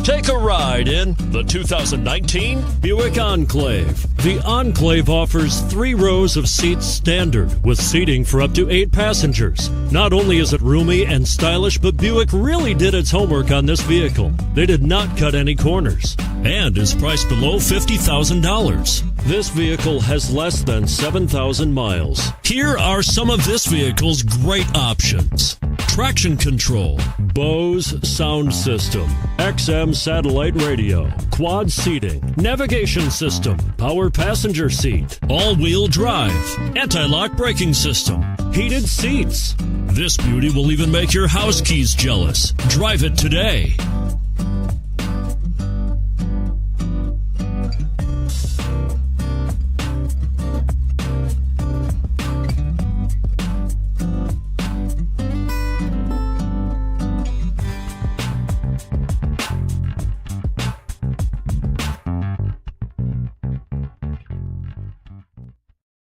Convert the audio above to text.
Take a ride in the 2019 Buick Enclave. The Enclave offers 3 rows of seats standard with seating for up to 8 passengers. Not only is it roomy and stylish, but Buick really did its homework on this vehicle. They did not cut any corners and is priced below $50,000. This vehicle has less than 7,000 miles. Here are some of this vehicle's great options: traction control, Bose sound system, XM satellite radio, quad seating, navigation system, power passenger seat, all-wheel drive, anti-lock braking system, heated seats. This beauty will even make your house keys jealous. Drive it today.